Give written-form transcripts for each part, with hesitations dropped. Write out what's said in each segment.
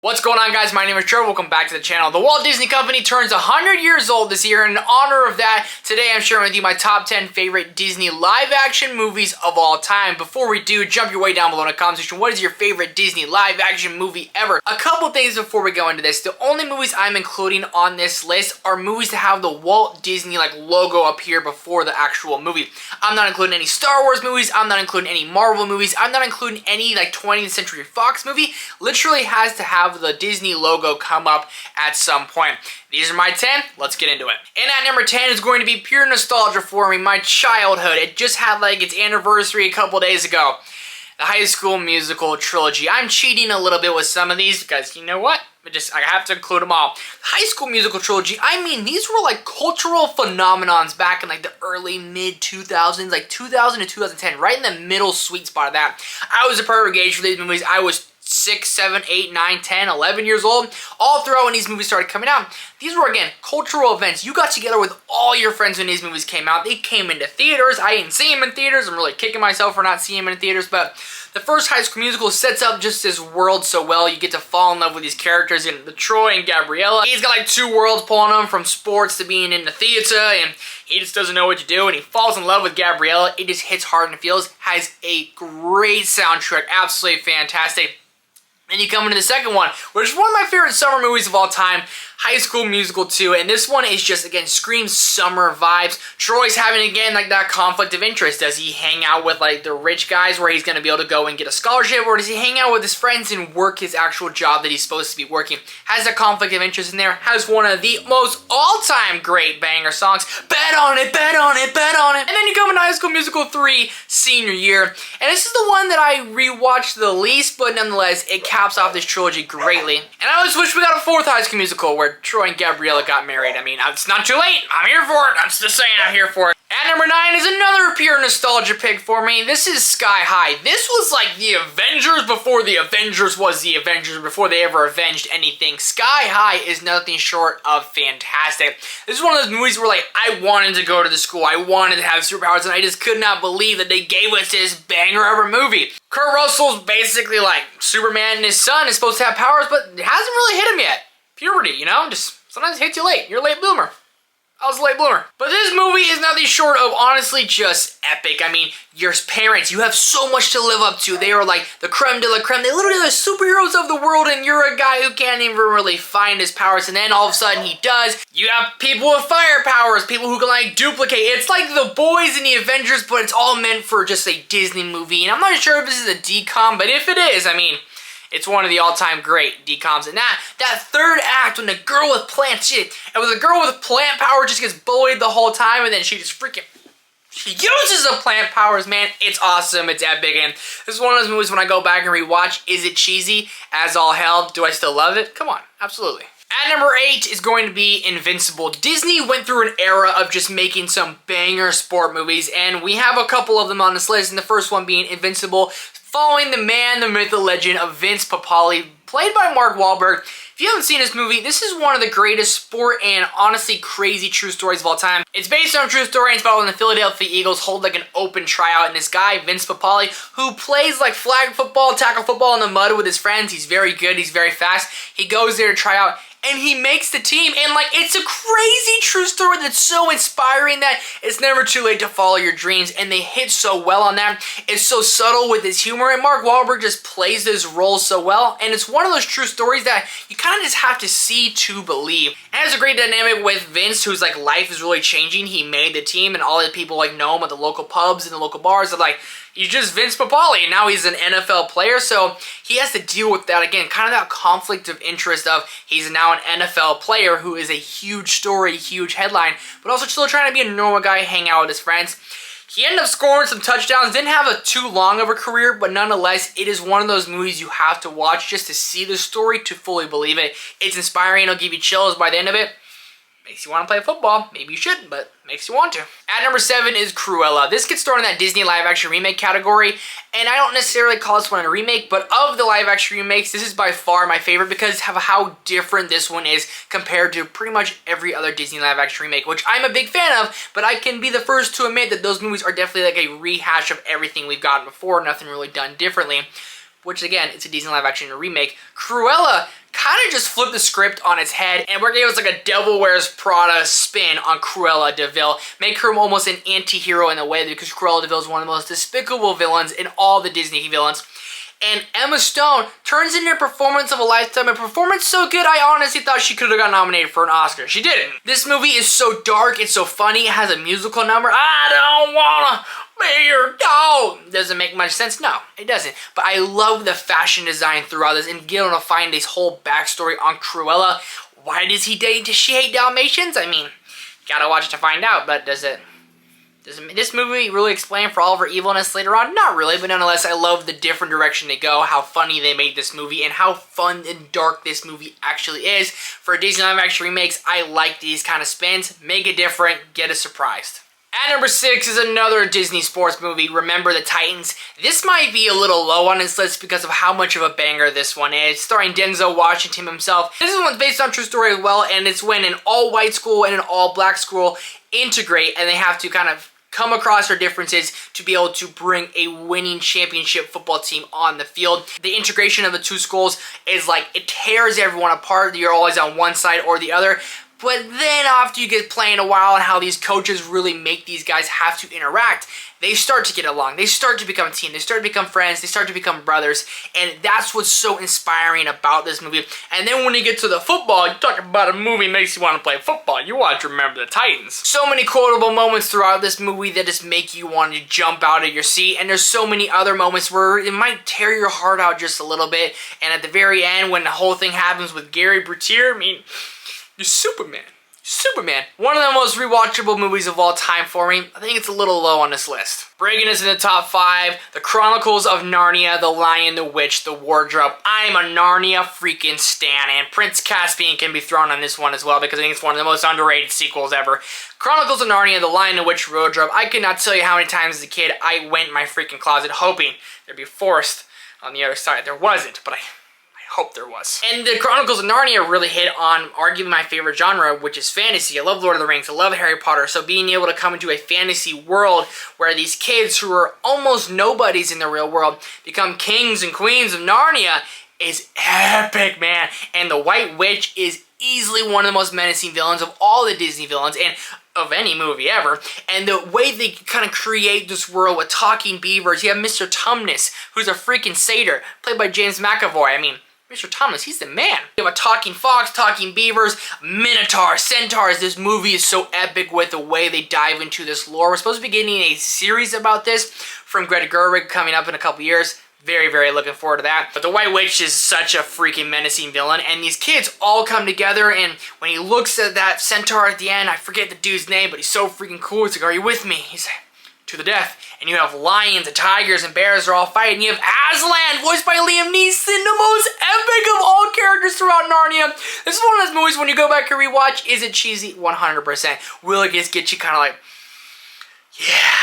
What's going on, guys? My name is Trevor. Welcome back to the channel. The Walt Disney Company turns 100 years old this year, and in honor of that, today I'm sharing with you my top 10 favorite Disney live-action movies of all time. Before we do, jump your way down below in the comment section. What is your favorite Disney live-action movie ever? A couple things before we go into this. The only movies I'm including on this list are movies that have the Walt Disney logo up here before the actual movie. I'm not including any Star Wars movies. I'm not including any Marvel movies. I'm not including any 20th Century Fox movie. Literally has to have the Disney logo come up at some point. These are my 10. Let's get into it. And at number 10 is going to be pure nostalgia for me. My childhood. It just had its anniversary a couple days ago. The High School Musical Trilogy. I'm cheating a little bit with some of these because you know what? I have to include them all. The High School Musical Trilogy, I mean, these were cultural phenomenons back in the early mid-2000s, 2000 to 2010, right in the middle sweet spot of that. I was a perfect age for these movies. I was 6, 7, 8, 9, 10, 11 years old, all throughout when these movies started coming out. These were, again, cultural events. You got together with all your friends when these movies came out. They came into theaters. I didn't see them in theaters. I'm really kicking myself for not seeing them in theaters, but the first High School Musical sets up just this world so well. You get to fall in love with these characters, and the Troy and Gabriella. He's got two worlds pulling him, from sports to being in the theater, and he just doesn't know what to do, and he falls in love with Gabriella. It just hits hard and feels. Has a great soundtrack. Absolutely fantastic. And you come into the second one, which is one of my favorite summer movies of all time, High School Musical 2. And this one is just, again, screams summer vibes. Troy's having, again, that conflict of interest. Does he hang out with, the rich guys where he's going to be able to go and get a scholarship? Or does he hang out with his friends and work his actual job that he's supposed to be working? Has a conflict of interest in there. Has one of the most all-time great banger songs. Bet on it, bet on it, bet on it. And then you come into High School Musical 3, senior year. And this is the one that I rewatched the least, but nonetheless, it caps off this trilogy greatly. And I always wish we got a fourth High School Musical where Troy and Gabriella got married. I mean, it's not too late. I'm here for it. I'm just saying I'm here for it. At number 9 is another pure nostalgia pick for me. This is Sky High. This was the Avengers before the Avengers was the Avengers, before they ever avenged anything. Sky High is nothing short of fantastic. This is one of those movies where I wanted to go to the school. I wanted to have superpowers, and I just could not believe that they gave us this banger of a movie. Kurt Russell's basically Superman, and his son is supposed to have powers, but it hasn't really hit him yet. Puberty, just sometimes it hits you late. You're a late bloomer. I was a late bloomer. But this movie is nothing short of honestly just epic. I mean, your parents, you have so much to live up to. They are the creme de la creme. They literally are the superheroes of the world, and you're a guy who can't even really find his powers, and then all of a sudden he does. You have people with fire powers, people who can duplicate. It's like The Boys and the Avengers, but it's all meant for just a Disney movie. And I'm not sure if this is a DCOM, but if it is, I mean, it's one of the all-time great DCOMs. And that third act, when the girl with plant and when the girl with plant power just gets bullied the whole time, and then she just she uses the plant powers, man. It's awesome. It's epic. And this is one of those movies when I go back and rewatch, is it cheesy as all hell? Do I still love it? Come on. Absolutely. At number 8 is going to be Invincible. Disney went through an era of just making some banger sport movies, and we have a couple of them on this list, and the first one being Invincible, following the man, the myth, the legend of Vince Papale, played by Mark Wahlberg. If you haven't seen this movie, this is one of the greatest sport and honestly crazy true stories of all time. It's based on a true story, and it's about when the Philadelphia Eagles hold an open tryout, and this guy, Vince Papale, who plays flag football, tackle football in the mud with his friends. He's very good, he's very fast. He goes there to try out, and he makes the team, and it's a crazy true story that's so inspiring that it's never too late to follow your dreams, and they hit so well on that. It's so subtle with his humor, and Mark Wahlberg just plays this role so well, and it's one of those true stories that you kind of just have to see to believe. And there's a great dynamic with Vince, whose life is really changing. He made the team, and all the people know him at the local pubs and the local bars. They're he's just Vince Papale, and now he's an NFL player, so he has to deal with that, again, kind of that conflict of interest of he's now an NFL player who is a huge story, huge headline, but also still trying to be a normal guy, hang out with his friends. He ended up scoring some touchdowns, didn't have too long of a career, but nonetheless, it is one of those movies you have to watch just to see the story, to fully believe it. It's inspiring, it'll give you chills by the end of it. Makes you want to play football. Maybe you shouldn't, but makes you want to. At number 7 is Cruella. This gets started in that Disney live-action remake category, and I don't necessarily call this one a remake, but of the live-action remakes, this is by far my favorite because of how different this one is compared to pretty much every other Disney live-action remake, which I'm a big fan of, but I can be the first to admit that those movies are definitely a rehash of everything we've gotten before, nothing really done differently. which again, it's a Disney live action remake, Cruella kind of just flipped the script on its head and gave us like a Devil Wears Prada spin on Cruella de Vil. Make her almost an anti-hero in a way, because Cruella de Vil is one of the most despicable villains in all the Disney villains. And Emma Stone turns in her performance of a lifetime, a performance so good I honestly thought she could have got nominated for an Oscar. She didn't. This movie is so dark, it's so funny, it has a musical number. I don't wanna be your dog. Doesn't make much sense? No, it doesn't. But I love the fashion design throughout this and getting to find this whole backstory on Cruella. Why does she hate Dalmatians? I mean, gotta watch it to find out, but does this movie really explain for all of her evilness later on? Not really, but nonetheless, I love the different direction they go, how funny they made this movie, and how fun and dark this movie actually is. For Disney live action remakes, I like these kind of spins. Make it different, get us surprised. At number 6 is another Disney sports movie, Remember the Titans. This might be a little low on this list because of how much of a banger this one is, starring Denzel Washington himself. This one's based on true story as well, and it's when an all-white school and an all-black school integrate, and they have to kind of come across their differences to be able to bring a winning championship football team on the field. The integration of the two schools is like, it tears everyone apart. You're always on one side or the other. But then after you get playing a while and how these coaches really make these guys have to interact, they start to get along. They start to become a team. They start to become friends. They start to become brothers. And that's what's so inspiring about this movie. And then when you get to the football, you talk about a movie that makes you want to play football. You want to Remember the Titans. So many quotable moments throughout this movie that just make you want to jump out of your seat. And there's so many other moments where it might tear your heart out just a little bit. And at the very end, when the whole thing happens with Gary Brutier, I mean, you're Superman. Superman. One of the most rewatchable movies of all time for me. I think it's a little low on this list. Breaking us in the top 5, The Chronicles of Narnia, The Lion, the Witch, The Wardrobe. I'm a Narnia freaking stan, and Prince Caspian can be thrown on this one as well because I think it's one of the most underrated sequels ever. Chronicles of Narnia, The Lion, the Witch, Wardrobe. I could not tell you how many times as a kid I went in my freaking closet hoping there'd be a forest on the other side. There wasn't, but I hope there was. And the Chronicles of Narnia really hit on arguably my favorite genre, which is fantasy. I love Lord of the Rings, I love Harry Potter, so being able to come into a fantasy world where these kids who are almost nobodies in the real world become kings and queens of Narnia is epic, man. And the White Witch is easily one of the most menacing villains of all the Disney villains, and of any movie ever. And the way they kind of create this world with talking beavers, you have Mr. Tumnus, who's a freaking satyr, played by James McAvoy. I mean, Mr. Thomas, he's the man. You have a talking fox, talking beavers, minotaurs, centaurs. This movie is so epic with the way they dive into this lore. We're supposed to be getting a series about this from Greta Gerwig coming up in a couple years. Very, very looking forward to that. But the White Witch is such a freaking menacing villain, and these kids all come together, and when he looks at that centaur at the end, I forget the dude's name, but he's so freaking cool. He's like, "Are you with me?" He's like, "To the death." And you have lions and tigers and bears are all fighting. You have Aslan, voiced by Liam Neeson, the most epic of all characters throughout Narnia. This is one of those movies when you go back and rewatch, is it cheesy? 100%. Will it just get you kind of like, yeah,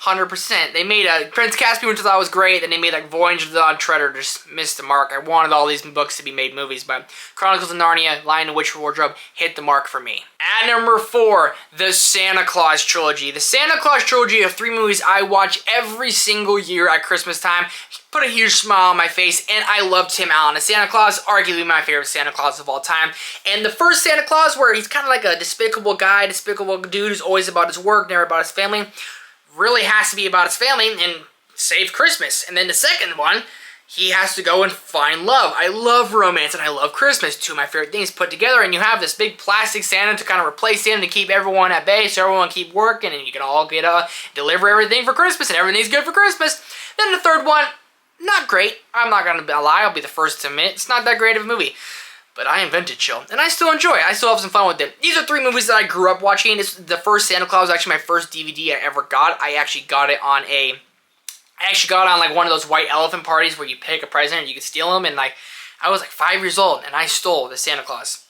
100%. They made a Prince Caspian, which I thought was great. Then they made like Voyage of the Dawn Treader, just missed the mark. I wanted all these books to be made movies, but Chronicles of Narnia, Lion, the Witch, Wardrobe hit the mark for me. At number 4, the Santa Claus Trilogy. The Santa Claus Trilogy are 3 movies I watch every single year at Christmas time. Put a huge smile on my face, and I love Tim Allen as Santa Claus, arguably my favorite Santa Claus of all time. And the first Santa Claus, where he's kind of like a despicable guy, despicable dude who's always about his work, never about his family, really has to be about his family and save Christmas. And then the second one, he has to go and find love. I love romance and I love Christmas, 2 of my favorite things put together, and you have this big plastic Santa to kind of replace him to keep everyone at bay so everyone keep working and you can all get deliver everything for Christmas and everything's good for Christmas. Then the third one, not great. I'm not going to lie, I'll be the first to admit, it's not that great of a movie. But I invented chill, and I still enjoy it. I still have some fun with it. These are 3 movies that I grew up watching. The first Santa Claus was actually my first DVD I ever got. I actually got it on like one of those white elephant parties where you pick a present and you can steal them, and like I was like 5 years old and I stole the Santa Claus.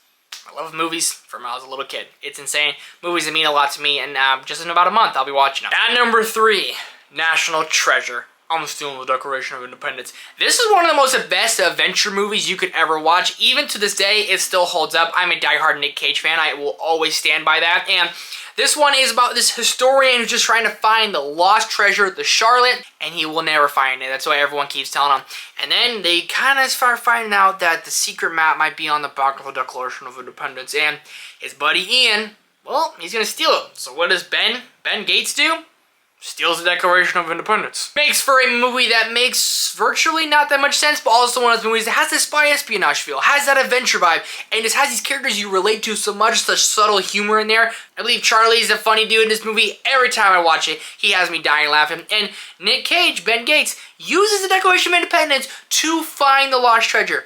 I love movies from when I was a little kid. It's insane. Movies that mean a lot to me, and just in about a month I'll be watching them. At number 3, National Treasure. I'm stealing the Declaration of Independence. This is one of the most best adventure movies you could ever watch. Even to this day, it still holds up. I'm a diehard Nick Cage fan. I will always stand by that. And This one is about this historian who's just trying to find the lost treasure, the Charlotte, and he will never find it. That's why everyone keeps telling him. And then they kind of start finding out that the secret map might be on the back of the Declaration of Independence, and his buddy Ian, well, he's gonna steal it. So what does Ben Gates do? Steals the Declaration of Independence. Makes for a movie that makes virtually not that much sense, but also one of those movies that has this spy espionage feel, has that adventure vibe, and just has these characters you relate to so much, such subtle humor in there. I believe Charlie's a funny dude in this movie. Every time I watch it, he has me dying laughing. And Nick Cage, Ben Gates, uses the Declaration of Independence to find the lost treasure.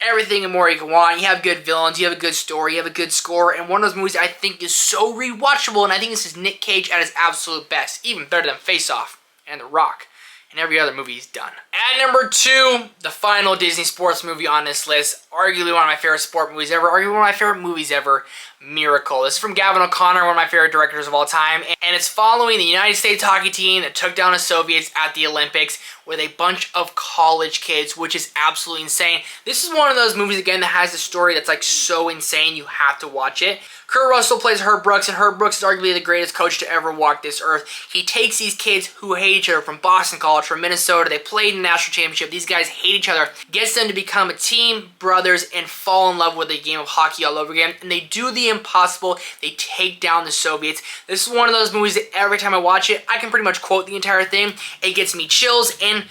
Everything and more you can want. You have good villains, you have a good story, you have a good score, and one of those movies I think is so rewatchable, and I think this is Nick Cage at his absolute best, even better than Face Off and The Rock and every other movie he's done. At number 2, the final Disney sports movie on this list, arguably one of my favorite sport movies ever, arguably one of my favorite movies ever, Miracle. This is from Gavin O'Connor, one of my favorite directors of all time, and it's following the United States hockey team that took down the Soviets at the Olympics with a bunch of college kids, which is absolutely insane. This is one of those movies, again, that has a story that's like so insane you have to watch it. Kurt Russell plays Herb Brooks, and Herb Brooks is arguably the greatest coach to ever walk this earth. He takes these kids who hate each other from Boston College, from Minnesota. They played in the national championship. These guys hate each other. Gets them to become a team, brothers, and fall in love with the game of hockey all over again. And they do the impossible. They take down the Soviets. This is one of those movies that every time I watch it, I can pretty much quote the entire thing. It gets me chills and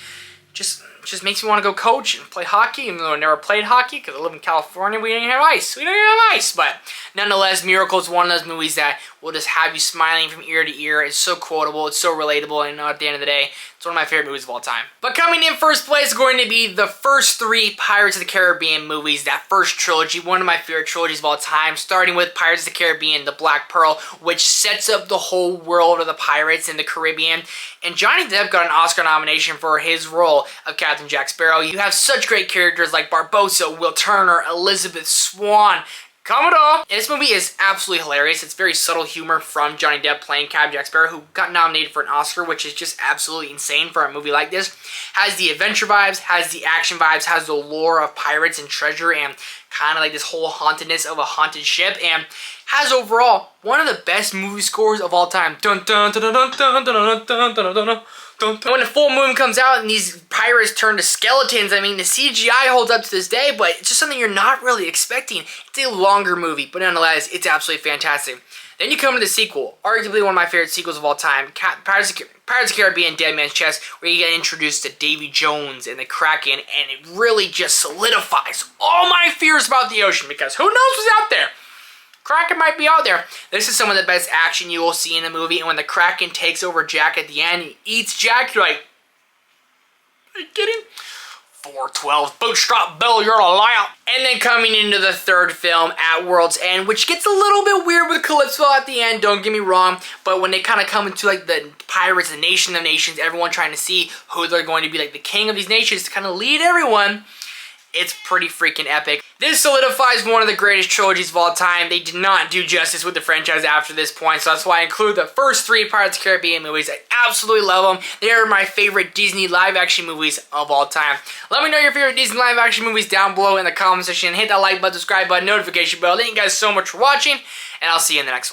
just makes me want to go coach and play hockey, even though I never played hockey because I live in California. We don't even have ice. We don't even have ice. But nonetheless, Miracle is one of those movies that will just have you smiling from ear to ear. It's so quotable. It's so relatable. And at the end of the day, it's one of my favorite movies of all time. But coming in first place is going to be the first 3 Pirates of the Caribbean movies, that first trilogy, one of my favorite trilogies of all time, starting with Pirates of the Caribbean, The Black Pearl, which sets up the whole world of the pirates in the Caribbean. And Johnny Depp got an Oscar nomination for his role of Captain Jack Sparrow. You have such great characters like Barbossa, Will Turner, Elizabeth Swann, Commodore. And this movie is absolutely hilarious. It's very subtle humor from Johnny Depp playing Captain Jack Sparrow, who got nominated for an Oscar, which is just absolutely insane for a movie like this. Has the adventure vibes, has the action vibes, has the lore of pirates and treasure, and kind of like this whole hauntedness of a haunted ship, and has overall one of the best movie scores of all time. Dun dun dun dun dun dun dun dun dun dun dun. And when the full moon comes out and these pirates turn to skeletons, I mean, the CGI holds up to this day, but it's just something you're not really expecting. It's a longer movie, but nonetheless, it's absolutely fantastic. Then you come to the sequel, arguably one of my favorite sequels of all time, Pirates of the Caribbean, Dead Man's Chest, where you get introduced to Davy Jones and the Kraken, and it really just solidifies all my fears about the ocean, because who knows what's out there? Kraken might be out there. This is some of the best action you will see in the movie, and when the Kraken takes over Jack at the end, he eats Jack, you're like, are you kidding? 412, Bootstrap Bill, you're a liar. And then coming into the third film, At World's End, which gets a little bit weird with Calypso at the end, don't get me wrong, but when they kind of come into like the pirates, the nation of nations, everyone trying to see who they're going to be like the king of these nations to kind of lead everyone, it's pretty freaking epic. This solidifies one of the greatest trilogies of all time. They did not do justice with the franchise after this point, so that's why I include the first 3 Pirates of the Caribbean movies. I absolutely love them. They are my favorite Disney live-action movies of all time. Let me know your favorite Disney live-action movies down below in the comment section. Hit that like button, subscribe button, notification bell. Thank you guys so much for watching, and I'll see you in the next one.